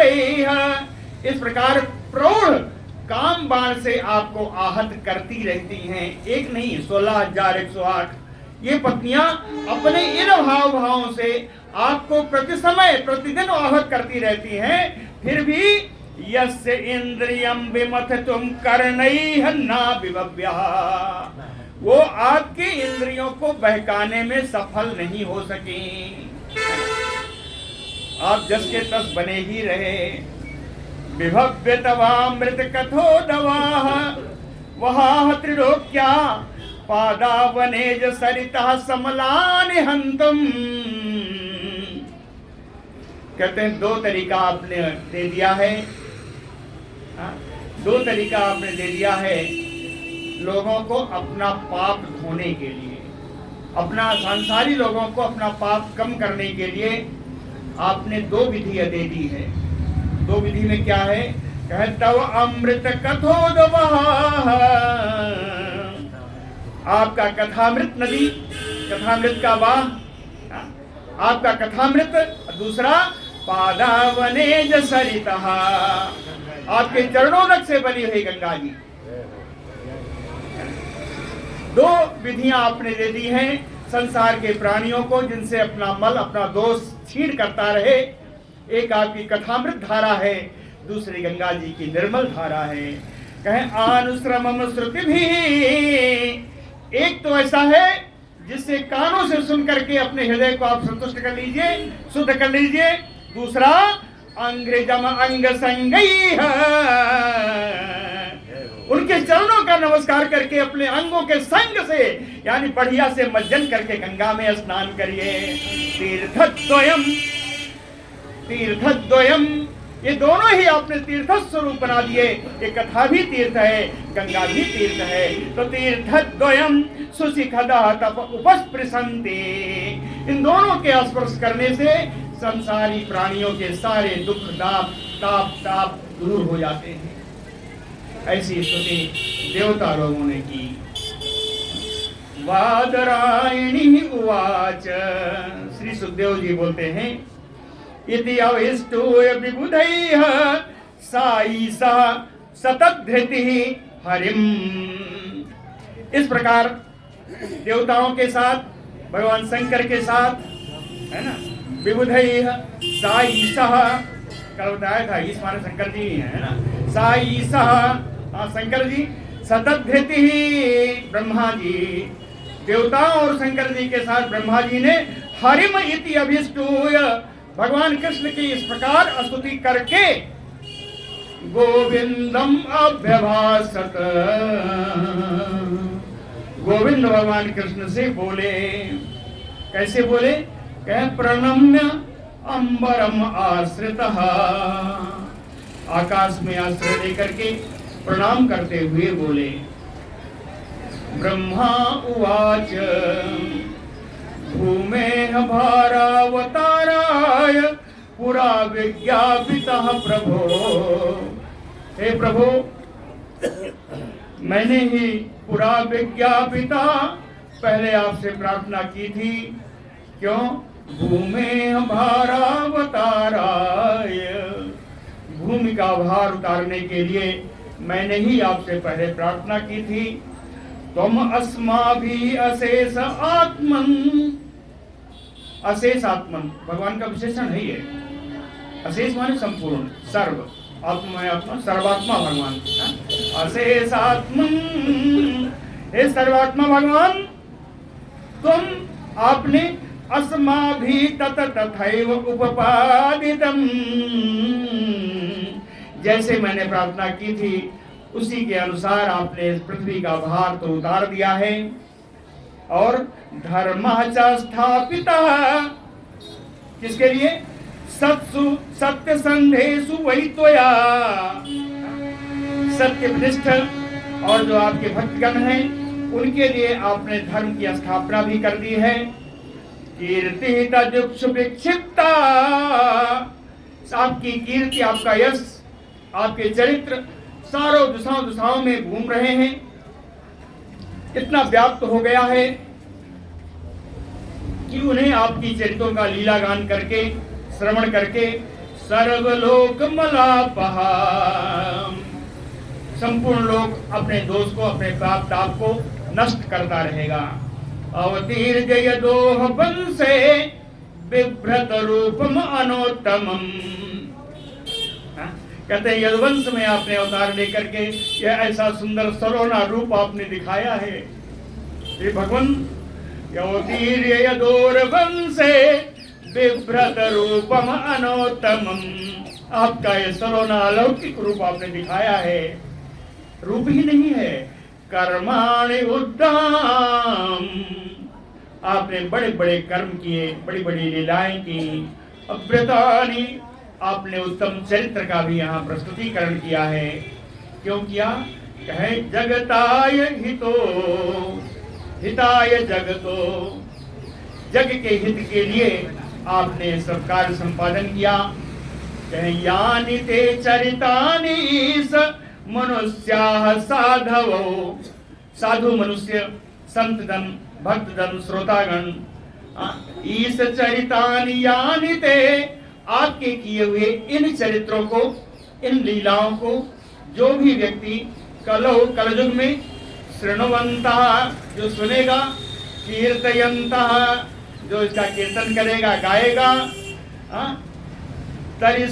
इस प्रकार प्रौढ़ काम बाण से आपको आहत करती रहती हैं। एक नहीं, 16,108 ये पत्नियां अपने इन भाव भावों से आपको प्रति समय प्रतिदिन आहत करती रहती हैं। फिर भी यस्य इंद्रियम विमथतुम कर्णैः न विभव्यः, वो आपके इंद्रियों को बहकाने में सफल नहीं हो सकी। आप जस के तस बने ही रहे। विभव्य तवामृत कथो दवाः वहाः त्रिलोक्या पादावनेज सरिता समलानि हन्तुम्। कहते हैं दो तरीका आपने दे दिया है, दो तरीका आपने दे दिया है लोगों को अपना पाप धोने के लिए, अपना सांसारी लोगों को अपना पाप कम करने के लिए आपने दो विधियां दे दी है। दो विधि में क्या है? कहे तव अमृत कथोदवः, आपका कथामृत नदी, कथामृत का वाह, आपका कथामृत। दूसरा पादावनेज सरितः, आपके चरणोदक से बनी हुई गंगा जी। दो विधियां आपने दे दी हैं संसार के प्राणियों को, जिनसे अपना मल अपना दोष छीन करता रहे। एक आपकी कथामृत धारा है, दूसरी गंगा जी की निर्मल धारा है। कहें आनुश्रमम श्रुति भी, एक तो ऐसा है जिससे कानों से सुन करके अपने हृदय को आप संतुष्ट कर लीजिए, शुद्ध कर लीजिए। दूसरा अंग्रेजम अंग संगैः, उनके चरणों का नमस्कार करके अपने अंगों के संग से यानी बढ़िया से मज्जन करके गंगा में स्नान करिए। तीर्थद्वयम, तीर्थद्वयम, ये दोनों ही आपने तीर्थ स्वरूप बना दिए। ये कथा भी तीर्थ है, गंगा भी तीर्थ है। तो तीर्थद्वयम सुशिखदः तप उपस्पृशन्ति, इन दोनों के स्पर्श करने से संसारी प्राणियों के सारे दुख ताप दूर हो जाते हैं। ऐसी स्तुति देवता लोगों ने की। वादरायणी उवाच, श्री सुखदेव जी बोलते हैं इति अविष्टोय विबुधैः साईसा सतधृतिः हरिम। इस प्रकार देवताओं के साथ, भगवान शंकर के साथ, है ना, विबुधैः साईसः, कल बताया था इस माने शंकर जी है ना, साईसः शंकर जी, सतधृतिः ब्रह्मा जी, देवताओं और शंकर जी के साथ ब्रह्मा जी ने हरिम इति अभिष्टोय, भगवान कृष्ण की इस प्रकार स्तुति करके गोविंदम अभ्यभासत, गोविंद भगवान कृष्ण से बोले। कैसे बोले? कह प्रणम्य अंबरम आश्रितः, आकाश में आश्रय लेकर के प्रणाम करते हुए बोले। ब्रह्मा उवाच भूमेः भारावताराय पुरा विज्ञापितः प्रभो। हे प्रभु, मैंने ही पुरा विज्ञापिता पहले आपसे प्रार्थना की थी। क्यों? भूमेः भारावताराय, भूमि का भार उतारने के लिए मैंने ही आपसे पहले प्रार्थना की थी। तुम अस्माभि अशेष आत्मन, अशेष आत्मन भगवान का विशेषण है ये। अशेष माने संपूर्ण, सर्व, आत्मा आत्मा, सर्वात्मा भगवान। अशेष आत्मन, हे सर्वात्मा भगवान, तुम आपने अस्माभि तत तथैव उपपादितम, जैसे मैंने प्रार्थना की थी उसी के अनुसार आपने पृथ्वी का भार तो उतार दिया है। और धर्मः च स्थापितः, किसके लिए? सत्सु सत्य संधेषु वही त्वया, सत्यनिष्ठ और जो आपके भक्तगण हैं उनके लिए आपने धर्म की स्थापना भी कर दी है। कीर्ति तजुक्षु विक्षिप्ता, आपकी कीर्ति, आपका यश, आपके चरित्र सारों दिशाओं में घूम रहे हैं। इतना व्याप्त हो गया है कि उन्हें आपकी चरित्रों का लीला गान करके, श्रवण करके सर्वलोक मलापः, संपूर्ण लोक अपने दोष को, अपने पाप ताप को नष्ट करता रहेगा। अवतीर्य यदोह वंशे बिभ्रत रूपम अनोत्तमम, कहते हैं यदुवंश में आपने अवतार लेकर के यह ऐसा सुंदर सलोना रूप आपने दिखाया है। ये भगवान अवतीर्य यदोर वंशे बिभ्रत रूपम अनोत्तमम, आपका ये सलोना अलौकिक रूप आपने दिखाया है। रूप ही नहीं है, कर्माणि उद्दाम, आपने बड़े बड़े कर्म किए, बड़ी बड़ी लीलाएं की। अव्रतानि, आपने उत्तम चरित्र का भी यहाँ प्रस्तुतिकरण किया है। क्यों किया? कहे जगताय हितो, हिताय जगतो, जग के हित के लिए आपने सब कार्य संपादन किया। कहे यानि ते चरितानि स मनुष्याः साधवो, साधु मनुष्य, संत जन, भक्त जन, श्रोतागण, ईस चरितानि यानि ते, आपके किए हुए इन चरित्रों को, इन लीलाओं को जो भी व्यक्ति कलयुग में शृण्वन्तः, जो सुनेगा, कीर्तयन्तः, जो इसका कीर्तन करेगा, गाएगा, तरि